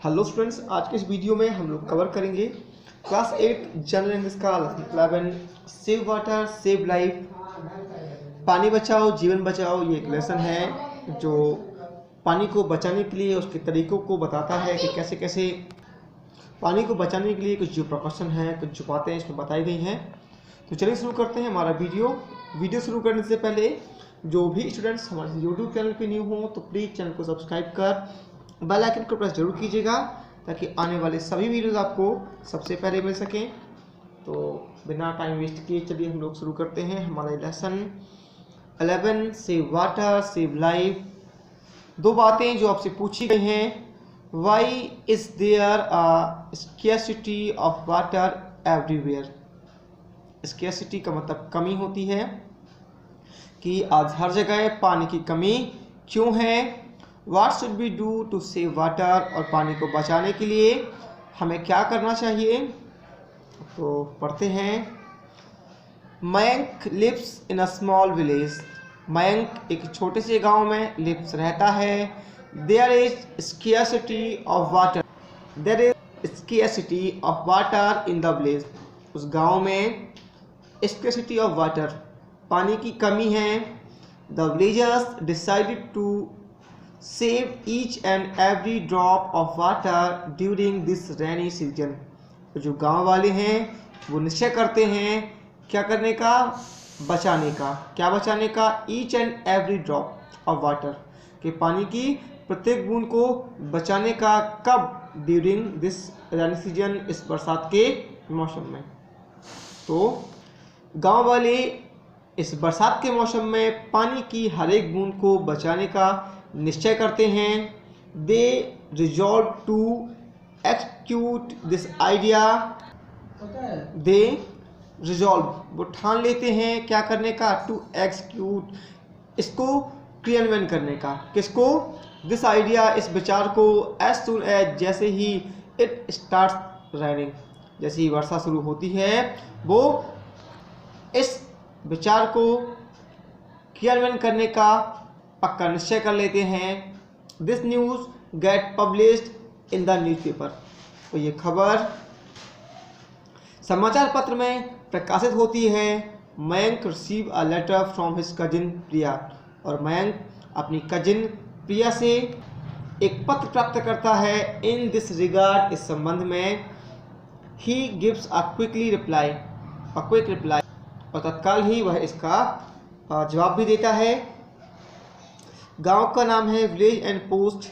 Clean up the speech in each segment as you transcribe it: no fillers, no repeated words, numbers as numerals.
Hello students, आज के इस वीडियो में हम लोग कवर करेंगे क्लास 8 जनरल इंग्लिश का lesson 11 save water save life, पानी बचाओ जीवन बचाओ। ये एक लेसन है जो पानी को बचाने के लिए उसके तरीकों को बताता है कि कैसे कैसे पानी को बचाने के लिए कुछ जो प्रिकॉशन हैं, कुछ जो बातें इसमें बताई गई हैं। तो चलिए शुरू करते हैं हमारा वीडियो शुरू करने से पहले जो भी स्टूडेंट्स हमारे यूट्यूब चैनल पे न्यू हो तो प्लीज़ चैनल को सब्सक्राइब कर बेल आइकन को प्रेस जरूर कीजिएगा ताकि आने वाले सभी वीडियोस आपको सबसे पहले मिल सकें। तो बिना टाइम वेस्ट किए चलिए हम लोग शुरू करते हैं हमारा lesson 11 save water save life. दो बातें जो आपसे पूछी गई हैं, why is there a scarcity of water everywhere. Scarcity का मतलब कमी होती है कि आज हर जगह पानी की कमी क्यों है। What should be do to save water, और पानी को बचाने के लिए हमें क्या करना चाहिए। तो पढ़ते हैं। Mayank lives in a small village. Mayank एक छोटे से गांव में लिव्स रहता है। There is scarcity of water, there is scarcity of water in the village. उस गांव में स्कैर्सिटी ऑफ वाटर, पानी की कमी है। The villagers decided to save each and every drop of water during this rainy season। जो गांव वाले हैं वो निश्चय करते हैं क्या करने का, बचाने का। क्या बचाने का? each and every drop of water, कि पानी की प्रत्येक बूंद को बचाने का। कब? during this rainy season, इस बरसात के मौसम में। तो गांव वाले इस बरसात के मौसम में पानी की हर एक बूंद को बचाने का निश्चय करते हैं। They resolve to execute this idea. They resolve, वो ठान लेते हैं क्या करने का, टू एक्सक्यूट, इसको क्रियान्वयन करने का। किसको? दिस आइडिया, इस विचार को। एज सुन एज, जैसे ही इट स्टार्ट्स रेनिंग, जैसे ही वर्षा शुरू होती है वो इस विचार को क्रियान्वयन करने का पक्का निश्चय कर लेते हैं। This news get published in the newspaper. तो ये खबर समाचार पत्र में प्रकाशित होती है। Mayank receive a letter from his cousin Priya, और मयंक अपनी कजिन प्रिया से एक पत्र प्राप्त करता है। इन दिस रिगार्ड, इस संबंध में। He gives a quick reply, और तत्काल ही वह इसका जवाब भी देता है। गांव का नाम है village and post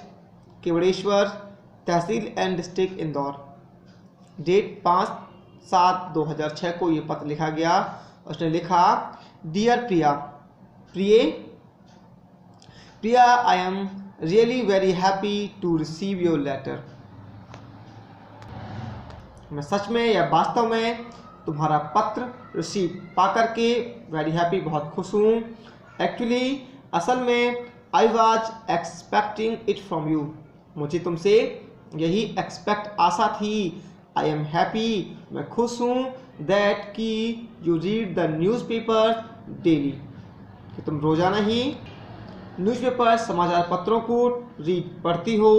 Kevdeshwar, tehsil and district Indore. Date 5/7/2006 को ये पत्र लिखा गया। उसने लिखा, dear Priya, Priya, I am really very happy to receive your letter. मैं सच में या वास्तव में तुम्हारा पत्र रिसीव पाकर के वेरी हैप्पी, बहुत खुश हूँ। एक्चुअली, असल में, I was expecting it from you, मुझे तुमसे यही एक्सपेक्ट आशा थी। आई एम हैप्पी, मैं खुश हूँ। दैट कि you read the newspaper daily, कि तुम रोजाना ही न्यूज़पेपर समाचार पत्रों को पढ़ती हो।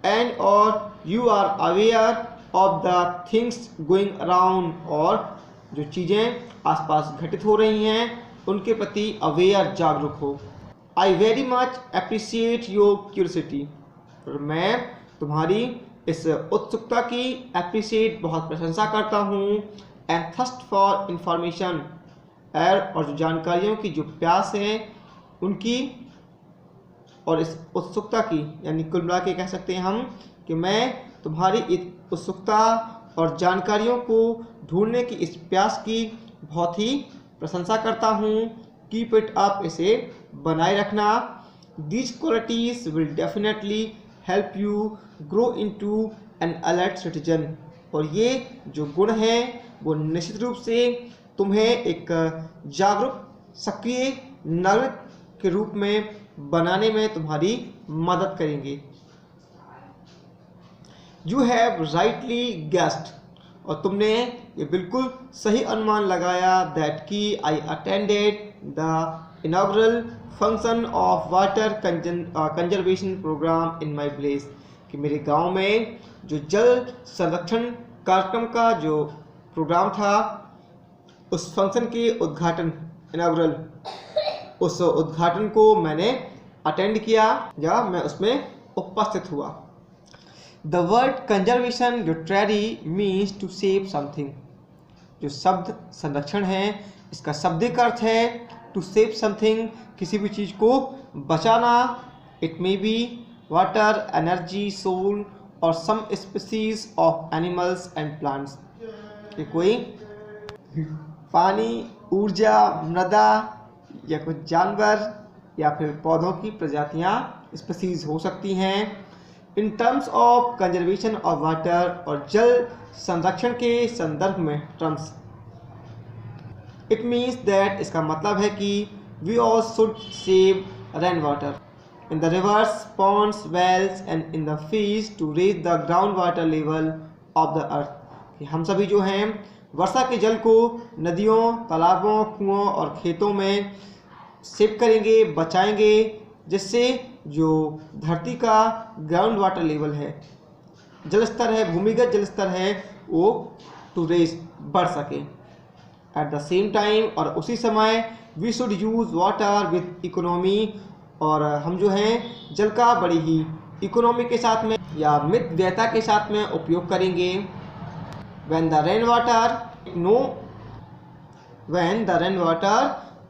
एंड और you are aware of the things going around, और जो चीज़ें आसपास घटित हो रही हैं उनके प्रति अवेयर, जागरूक हो। I very much appreciate your curiosity, और मैं तुम्हारी इस उत्सुकता की अप्रिशिएट, बहुत प्रशंसा करता हूँ। एंड थर्स्ट फॉर इंफॉर्मेशन, और जो जानकारियों की जो प्यास है उनकी, और इस उत्सुकता की, यानी कुल मिला के कह सकते हैं हम कि मैं तुम्हारी इस उत्सुकता और जानकारियों को ढूंढने की इस प्यास की बहुत ही प्रशंसा करता हूँ। कीप इट अप, इसे बनाए रखना। These qualities will definitely help you grow into an alert citizen, और ये जो गुण हैं वो निश्चित रूप से तुम्हें एक जागरूक सक्रिय नागरिक के रूप में बनाने में तुम्हारी मदद करेंगे। यू हैव राइटली गेस्ड, और तुमने ये बिल्कुल सही अनुमान लगाया। दैट कि I attended the inaugural function of water conservation program in my village, कि मेरे गांव में जो जल संरक्षण कार्यक्रम का जो प्रोग्राम था, उस फंक्शन के उद्घाटन इनॉग्रल, उस उद्घाटन को मैंने अटेंड किया या मैं उसमें उपस्थित हुआ। The word conservation literary means to save something. जो शब्द संरक्षण है, इसका शाब्दिक अर्थ है टू सेव समथिंग, किसी भी चीज़ को बचाना। It may be water, energy, soil और some species of animals and plants. ये कोई पानी, ऊर्जा, मृदा या कुछ जानवर या फिर पौधों की प्रजातियां स्पीसीज हो सकती हैं। In terms of conservation of water, और जल संरक्षण के संदर्भ में टर्म्स, इट मीन्स दैट, इसका मतलब है कि we all should save rain water in the rivers, ponds, wells and in the fields to raise the ground water level of the earth. कि हम सभी जो हैं वर्षा के जल को नदियों, तालाबों, कुओं और खेतों में सेव करेंगे, बचाएंगे, जिससे जो धरती का ग्राउंड वाटर लेवल है, जल स्तर है, भूमिगत जल स्तर है, वो टू रेज बढ़ सके। एट द सेम टाइम, और उसी समय, we should use water with economy, और हम जो हैं जल का बड़ी ही इकोनॉमी के साथ में या मितव्ययता के साथ में उपयोग करेंगे। When the rainwater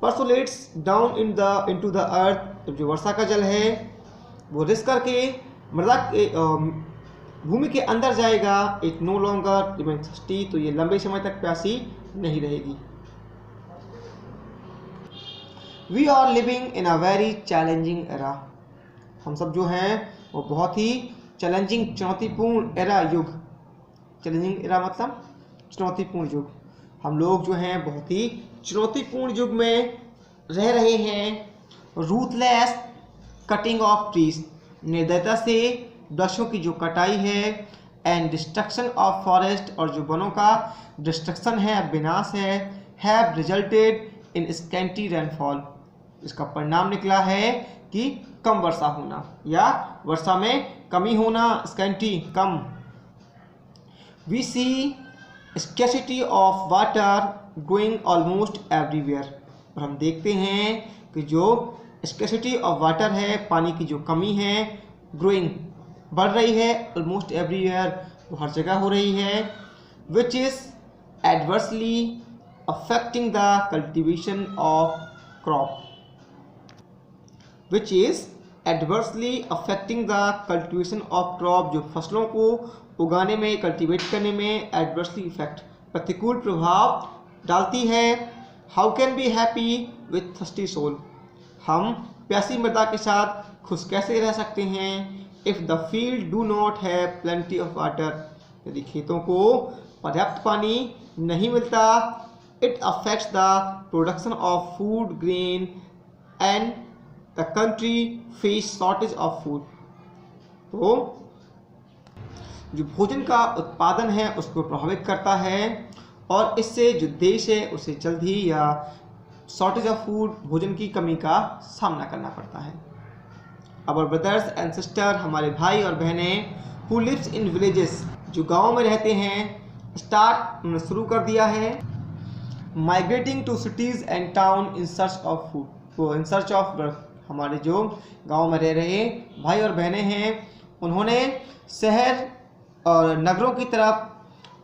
percolates down into the earth, तो जो वर्षा का जल है वो रिस करके मृदा के भूमि के अंदर जाएगा। It no longer remain thirsty, तो ये लंबे समय तक प्यासी नहीं रहेगी। We are living in a very challenging era. हम सब जो हैं वो बहुत ही चैलेंजिंग, चुनौतीपूर्ण एरा, युग। चैलेंजिंग एरा मतलब चुनौतीपूर्ण युग। हम लोग जो हैं बहुत ही चुनौतीपूर्ण युग में रह रहे हैं। रूथलेस कटिंग ऑफ ट्रीज, निर्दयता से वृक्षों की जो कटाई है, एंड डिस्ट्रक्शन ऑफ फॉरेस्ट, और जो वनों का डिस्ट्रक्शन है, विनाश है, have resulted in scanty rainfall. इसका परिणाम निकला है कि कम वर्षा होना या वर्षा में कमी होना, scanty, come. We see scarcity of water growing almost everywhere, और हम देखते हैं कि जो scarcity of water है, पानी की जो कमी है, growing, बढ़ रही है, almost everywhere, वो हर जगह हो रही है, which is adversely affecting the cultivation of crop, which is adversely affecting the cultivation of crop, जो फसलों को उगाने में, कल्टीवेट करने में एडवर्सली इफेक्ट, प्रतिकूल प्रभाव डालती है। How can be happy with thirsty soul, हम प्यासी मृदा के साथ खुश कैसे रह सकते हैं। If the field do not have plenty of water, यदि खेतों को पर्याप्त पानी नहीं मिलता, it affects the production of food grain and the country face shortage of food. तो जो भोजन का उत्पादन है उसको प्रभावित करता है, और इससे जो देश है उसे जल्द ही या शॉर्टेज ऑफ फूड, भोजन की कमी का सामना करना पड़ता है। आवर ब्रदर्स एंड सिस्टर, हमारे भाई और बहनें, हु लिव्स इन विलेजेस, जो गाँव में रहते हैं, उन्होंने शुरू कर दिया है migrating to cities and town in search of food. वो इन सर्च ऑफ, हमारे जो गाँव में रह रहे भाई और बहनें हैं, उन्होंने शहर और नगरों की तरफ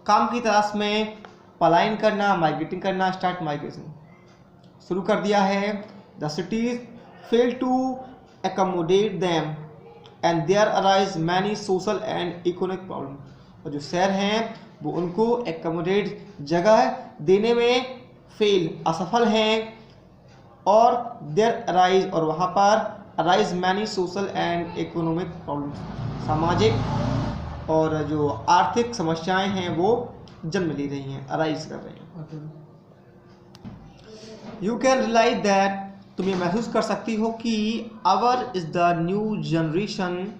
काम की तलाश में पलायन करना, माइग्रेटिंग करना, स्टार्ट माइग्रेशन शुरू कर दिया है। The cities fail to accommodate them and there arise many social and economic problem, और जो शहर हैं वो उनको एकोमोडेट जगह देने में फेल, असफल हैं, और देयर अराइज, और वहाँ पर arise many social and economic problem, सामाजिक और जो आर्थिक समस्याएं हैं वो जन्म ले रही हैं, अराइज कर रही हैं। यू कैन रियलाइज दैट, तुम ये महसूस कर सकती हो कि our is the new generation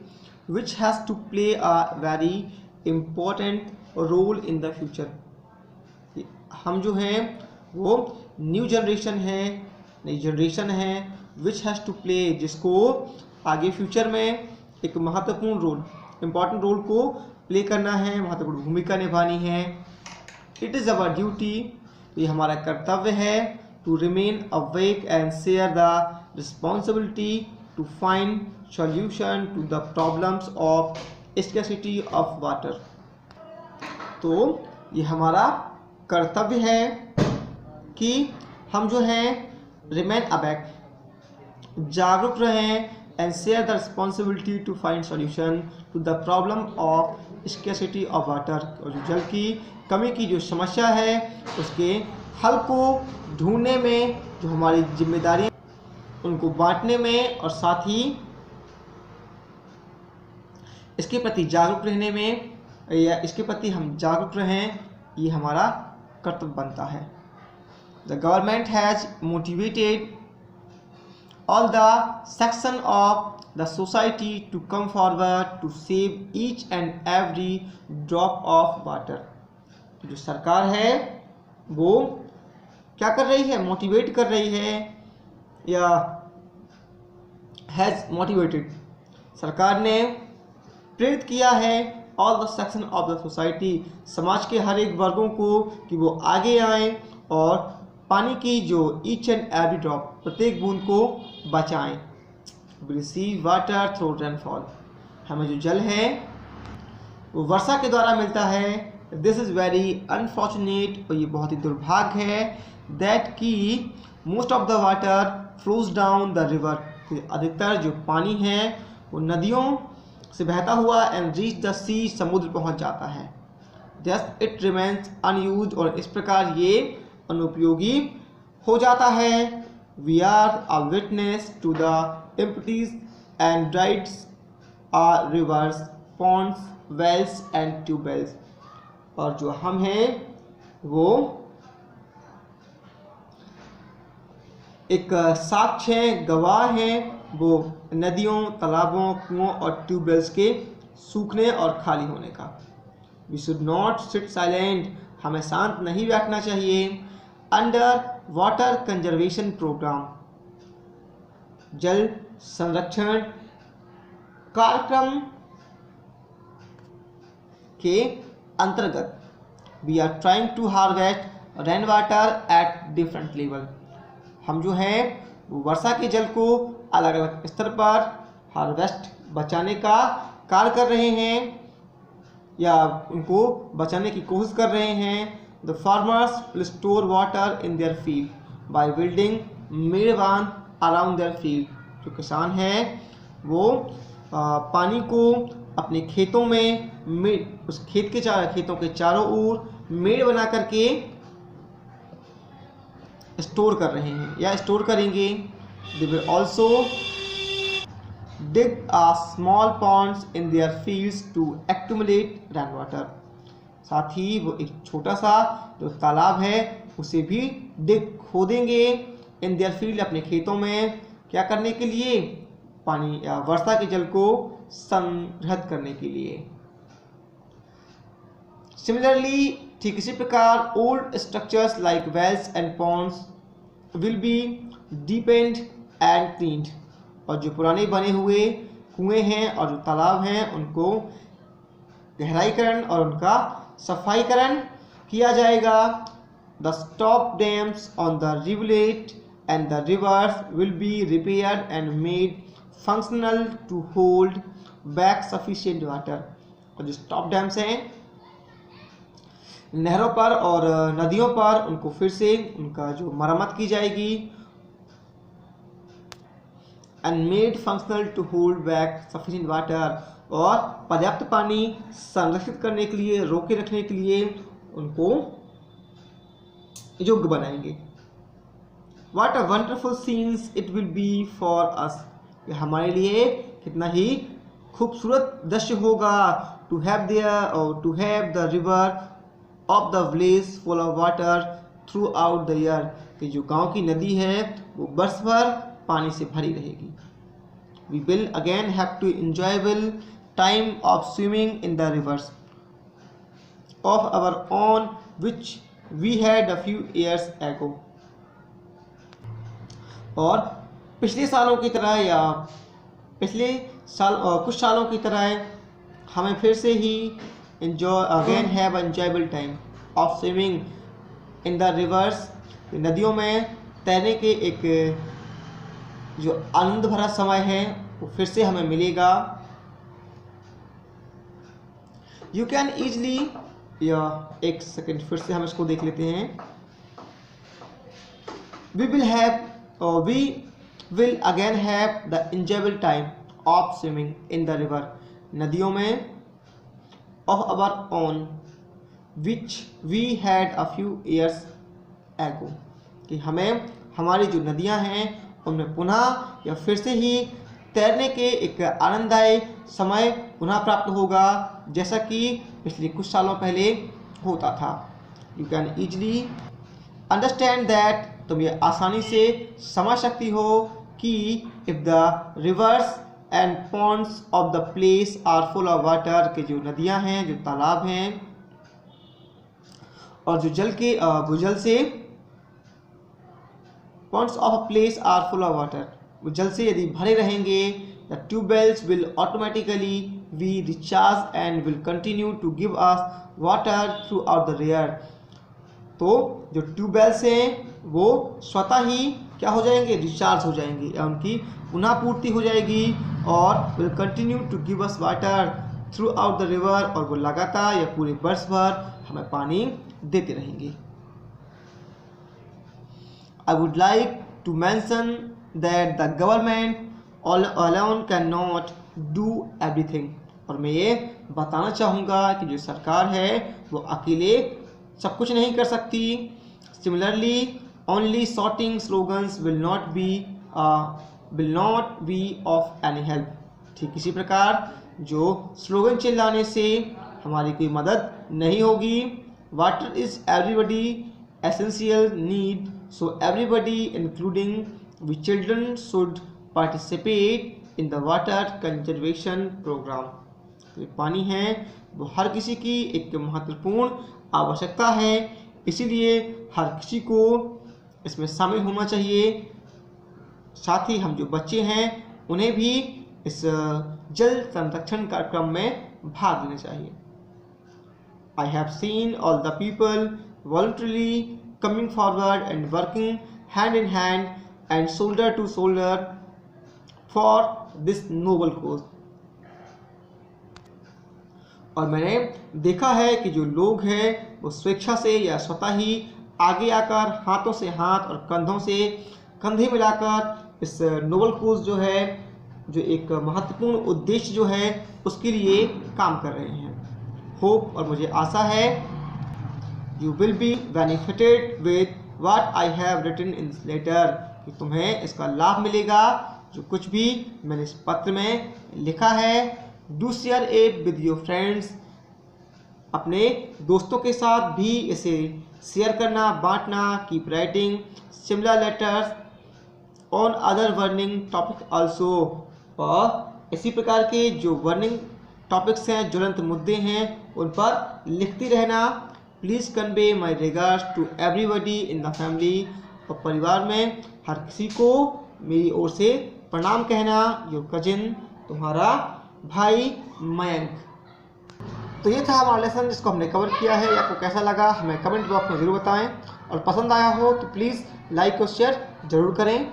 which has to play a very important role in the future. हम जो हैं वो न्यू जनरेशन है, नई जनरेशन है, विच हैज़ टू प्ले, जिसको आगे फ्यूचर में एक महत्वपूर्ण रोल, इम्पॉर्टेंट रोल को प्ले करना है, महत्वपूर्ण भूमिका निभानी है। इट इज़ अवर ड्यूटी, ये हमारा कर्तव्य है, to remain awake and share the responsibility to find solution to the problems of scarcity of water. तो ये हमारा कर्तव्य है कि हम जो है रिमेन अवेक, जागरूक रहें, and share the responsibility to find solution to the problem of scarcity of water. और जो जल की कमी की जो समस्या है उसके हल को ढूंढने में जो हमारी जिम्मेदारी उनको बांटने में और साथ ही इसके प्रति जागरूक रहने में या इसके प्रति हम जागरूक रहें, ये हमारा कर्तव्य बनता है। The government has motivated all the section of the society to come forward to save each and every drop of water। जो सरकार है वो क्या कर रही है, मोटिवेट कर रही है या हैज मोटिवेटेड, सरकार ने प्रेरित किया है all the section of the society, समाज के हर एक वर्गों को कि वो आगे आएँ और पानी की जो ईच एंड एवरी ड्रॉप, प्रत्येक बूंद को बचाएं। रिसीव वाटर थ्रू रेनफॉल, हमें जो जल है वो वर्षा के द्वारा मिलता है। दिस इज़ वेरी अनफॉर्चुनेट, और ये बहुत ही दुर्भाग्य है, दैट कि most of the water flows down the river, अधिकतर जो पानी है वो नदियों से बहता हुआ एंड रीच द सी, समुद्र पहुंच जाता है। जस्ट इट रिमेन्स अनयूज्ड, और इस प्रकार ये अनुपयोगी हो जाता है। We are a witness to the empties and drieds are rivers, ponds, wells and tubewells। और जो हम हैं वो एक साक्ष्य हैं, गवाह हैं वो नदियों, तालाबों, कुओं और ट्यूबवेल्स के सूखने और खाली होने का। We should not sit silent, हमें शांत नहीं बैठना चाहिए। अंडर वाटर कंजर्वेशन प्रोग्राम, जल संरक्षण कार्यक्रम के अंतर्गत we are trying to harvest rain water at different level, हम जो है वो वर्षा के जल को अलग अलग स्तर पर हार्वेस्ट बचाने का कार्य कर रहे हैं या उनको बचाने की कोशिश कर रहे हैं। The farmers will store water in their field by building medbandh around their field, जो किसान हैं वो पानी को अपने खेतों में उस खेतों के चारों ओर मेड़ बना करके स्टोर कर रहे हैं या स्टोर करेंगे। They will also dig a small ponds in their fields to accumulate rain water, साथ ही वो एक छोटा सा जो तालाब है उसे भी खोदेंगे इन देयर फील्ड, अपने खेतों में, क्या करने के लिए, पानी या वर्षा के जल को संग्रहित करने के लिए। सिमिलरली, ठीक इसी प्रकार old structures like wells and ponds will be deepened and cleaned, और जो पुराने बने हुए कुएं हैं और जो तालाब हैं उनको गहराईकरण और उनका सफाईकरण किया जाएगा। The stop dams on the rivulet and the rivers will be repaired and made functional to hold back sufficient water। और जो स्टॉप डैम्स हैं नहरों पर और नदियों पर, उनको फिर से उनका जो मरम्मत की जाएगी and made functional to hold back sufficient water, और पर्याप्त पानी संरक्षित करने के लिए, रोके रखने के लिए उनको योग्य बनाएंगे। What a wonderful scenes it will be for us, ये हमारे लिए कितना ही खूबसूरत दृश्य होगा। to have the river of the village full of water throughout the year, कि जो गांव की नदी है वो बरस भर पानी से भरी रहेगी। we will again have to enjoyable time of swimming in the rivers of our own which we had a few years ago। और पिछले सालों की तरह या पिछले साल कुछ सालों की तरह हमें फिर से ही again have enjoyable time of swimming in the rivers. नदियों में तैरने के एक जो आनंद भरा समय है वो फिर से हमें मिलेगा। यू कैन ईजली, या एक सेकेंड फिर से हम इसको देख लेते हैं। We will again have the enjoyable time of swimming in the river, नदियों में, of our own which we had a few years ago, कि हमें हमारी जो नदियां हैं उनमें पुनः या फिर से ही तैरने के एक आनंददायी समय पुनः प्राप्त होगा, जैसा कि पिछले कुछ सालों पहले होता था। You can easily understand that, तुम ये आसानी से समझ सकती हो कि if the rivers and ponds of the place are full of water, के जो नदियां हैं, जो तालाब हैं और जो जल के भूजल से, ponds of a place are full of water, वो जल से यदि भरे रहेंगे, the tubewells will automatically we recharge and will continue to give us water throughout the year. तो जो ट्यूबवेल्स हैं वो स्वतः ही क्या हो जाएंगे, रिचार्ज हो जाएंगे, या उनकी पुनः पूर्ति हो जाएगी, और will continue to give us water throughout the river, और वो लगातार या पूरे वर्ष भर हमें पानी देते रहेंगे। I would like to mention that the government alone cannot do everything, और मैं ये बताना चाहूँगा कि जो सरकार है वो अकेले सब कुछ नहीं कर सकती। Similarly, only shouting slogans will not be of any help। ठीक इसी प्रकार जो स्लोगन चिल्लाने से हमारी कोई मदद नहीं होगी। Water is everybody essential need, so everybody including we children should participate in the water conservation program। तो पानी है वो हर किसी की एक महत्वपूर्ण आवश्यकता है, इसीलिए हर किसी को इसमें शामिल होना चाहिए। साथ ही हम जो बच्चे हैं उन्हें भी इस जल संरक्षण कार्यक्रम में भाग लेना चाहिए। I have seen all the people voluntarily coming forward and working hand in hand and shoulder to shoulder for this noble cause। और मैंने देखा है कि जो लोग हैं वो स्वेच्छा से या स्वतः ही आगे आकर हाथों से हाथ और कंधों से कंधे मिलाकर इस नोबल कोज जो है, जो एक महत्वपूर्ण उद्देश्य जो है उसके लिए काम कर रहे हैं। होप, और मुझे आशा है, you will be benefited with what I have written in this letter, कि तुम्हें इसका लाभ मिलेगा जो कुछ भी मैंने इस पत्र में लिखा है। Do share it with your friends, अपने दोस्तों के साथ भी इसे शेयर करना, बांटना। Keep writing similar letters on other burning topic also, और इसी प्रकार के जो वर्निंग टॉपिक्स हैं, ज्वलंत मुद्दे हैं, उन पर लिखती रहना। Please convey my regards to everybody in the family, और परिवार में हर किसी को मेरी ओर से प्रणाम कहना। योर कजिन, तुम्हारा भाई मयंक। तो ये था हमारा लेसन जिसको हमने कवर किया है। आपको कैसा लगा हमें कमेंट बॉक्स में ज़रूर बताएं, और पसंद आया हो तो प्लीज़ लाइक और शेयर ज़रूर करें।